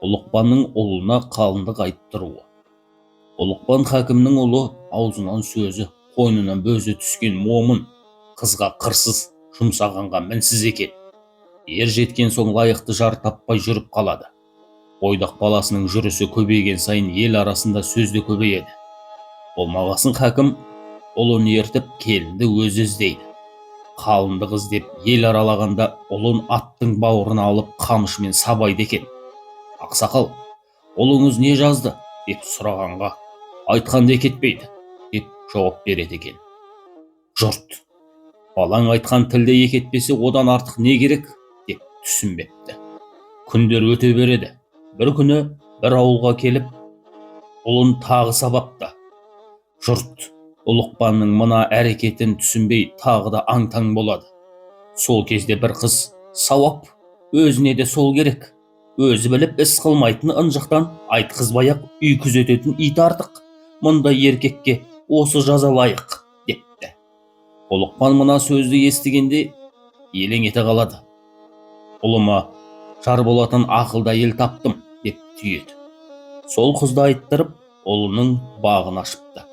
Ұлықпанның ұлына қалыңдық айттыруы. Ұлықпан хакімнің ұлы аузынан сөзі, қойнынан бөзі түскен момын, қызға қырсыз, жұмсағанға мінсіз екен. Ер жеткен соң лайықты жар таппай жүріп қалады. Бойдақ баласының жүрісі көбейген сайын ел арасында сөзді көбейеді. Болмағасын хакім ұлын ертіп келінді өзі іздейді. Қалыңдық іздеп ел аралағанда ұлын аттың бауырына алып қамшымен сабайды екен. Ақсақал, ұлыңыз не жазды деп сұрағанға, айтқанды кетпейді деп жауап береді екен. Жұрт, балаң айтқан тілде екетпесе одан артық не керек деп түсінбепті. Күндер өте береді. Бір күні бір ауылға келіп, ұлын тағы сабапты. Жұрт Ұлықпанның мына әрекетін түсінбей тағы да аң-таң болады. Сол кезде бір қыз сауап, өзіне де сол керек. Өзі біліп іс қылмайтын ынжықтан айтқызбай-ақ үй күзететін ит артық. Мұндай еркекке осы жаза лайық депті. Ұлықпан мына сөзді естігенде елең ете қалады. Ұлыма жар болатын ақылды әйел таптым деп түйеді. Сол қызды айттырып, ұлының бағын ашыпты.